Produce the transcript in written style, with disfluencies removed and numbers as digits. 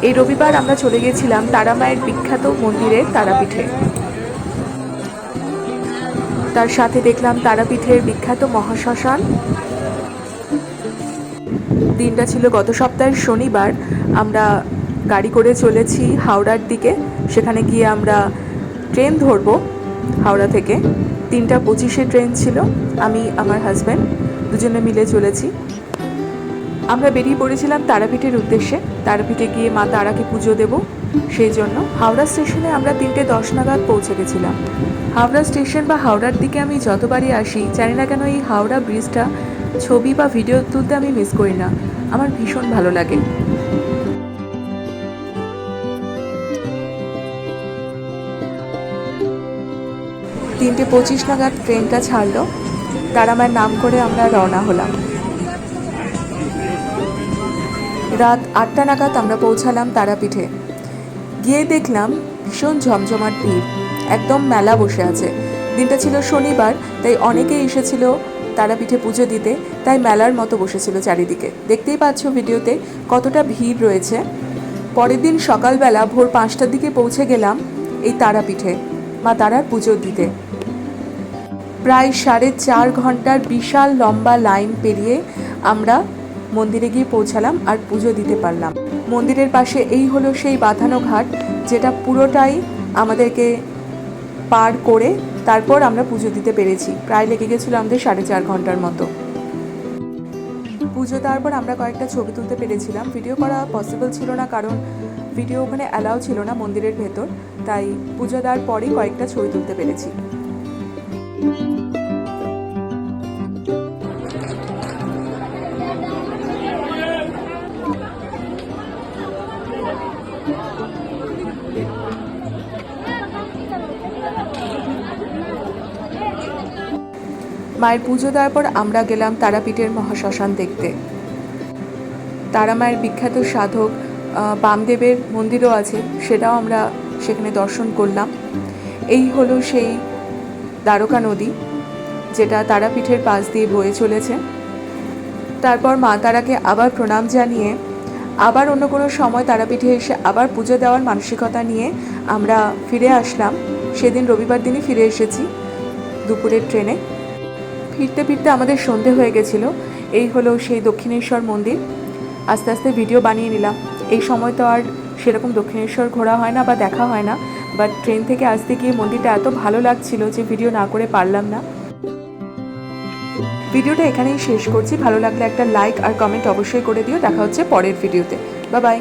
এই রবিবার আমরা চলে গেছিলাম তারামায়ের বিখ্যাত মন্দিরের তারাপীঠে। তার সাথে দেখলাম তারাপীঠের বিখ্যাত মহাশ্মশান। দিনটা ছিল গত সপ্তাহের শনিবার। আমরা গাড়ি করে চলেছি হাওড়ার দিকে। সেখানে গিয়ে আমরা ট্রেন ধরবো হাওড়া থেকে। 3:25-এ ট্রেন ছিল। আমি আমার হাজব্যান্ড দুজনে মিলে চলেছি। আমরা বেরিয়ে পড়েছিলাম তারাপীঠের উদ্দেশ্যে। তারাপীঠে গিয়ে মা তারাকে পুজো দেব, সেই জন্য হাওড়া স্টেশনে আমরা 3:10 নাগাদ পৌঁছে গেছিলাম। হাওড়া স্টেশন বা হাওড়ার দিকে আমি যতবারই আসি, জানি না কেন এই হাওড়া ব্রিজটা ছবি বা ভিডিও তুলতে আমি মিস করি না। আমার ভীষণ ভালো লাগে। 3:25 নাগাদ ট্রেনটা ছাড়লো। তারামায়ের নাম করে আমরা রওনা হলাম। রাত 8টা নাগাদ আমরা পৌঁছালাম তারাপীঠে। গিয়ে দেখলাম ভীষণ জমজমাট ভিড়, একদম মেলা বসে আছে। দিনটা ছিল শনিবার, তাই অনেকেই এসেছিল তারাপীঠে পুজো দিতে, তাই মেলার মতো বসেছিল চারিদিকে। দেখতেই পাচ্ছ ভিডিওতে কতটা ভিড় রয়েছে। পরের দিন সকালবেলা ভোর 5টার দিকে পৌঁছে গেলাম এই তারাপীঠে মা তারার পুজো দিতে। প্রায় 4.5 ঘন্টার বিশাল লম্বা লাইন পেরিয়ে আমরা মন্দিরে গিয়ে পৌঁছালাম আর পুজো দিতে পারলাম। মন্দিরের পাশে এই হলো সেই বাঁধানো ঘাট, যেটা পুরোটাই আমাদেরকে পার করে তারপর আমরা পুজো দিতে পেরেছি। প্রায় লেগে গেছিলো আমাদের 4.5 ঘন্টার মতো। পুজো দেওয়ার পর আমরা কয়েকটা ছবি তুলতে পেরেছিলাম। ভিডিও করা পসিবল ছিল না, কারণ ভিডিও ওখানে অ্যালাউ ছিল না মন্দিরের ভেতর, তাই পুজো দেওয়ার পরেই কয়েকটা ছবি তুলতে পেরেছি। মায়ের পুজো দেওয়ার পর আমরা গেলাম তারাপীঠের মহাশ্মশান দেখতে। তারা মায়ের বিখ্যাত সাধক বামদেবের মন্দিরও আছে, সেটাও আমরা সেখানে দর্শন করলাম। এই হলো সেই দ্বারকা নদী, যেটা তারাপীঠের পাশ দিয়ে বয়ে চলেছে। তারপর মা তারাকে আবার প্রণাম জানিয়ে আবার অন্য কোনো সময় তারাপীঠে এসে আবার পুজো দেওয়ার মানসিকতা নিয়ে আমরা ফিরে আসলাম। সেদিন রবিবার দিনই ফিরে এসেছি দুপুরের ট্রেনে। ফিরতে ফিরতে আমাদের সন্ধে হয়ে গেছিলো। এই হলো সেই দক্ষিণেশ্বর মন্দির। আস্তে আস্তে ভিডিও বানিয়ে নিলাম। এই সময় তো আর সেরকম দক্ষিণেশ্বর ঘোরা হয় না বা দেখা হয় না, বাট ট্রেন থেকে আসতে গিয়ে মন্দিরটা এত ভালো লাগছিল যে ভিডিও না করে পারলাম না। ভিডিওটা এখানেই শেষ করছি। ভালো লাগলে একটা লাইক আর কমেন্ট অবশ্যই করে দিও। দেখা হচ্ছে পরের ভিডিওতে। Bye bye.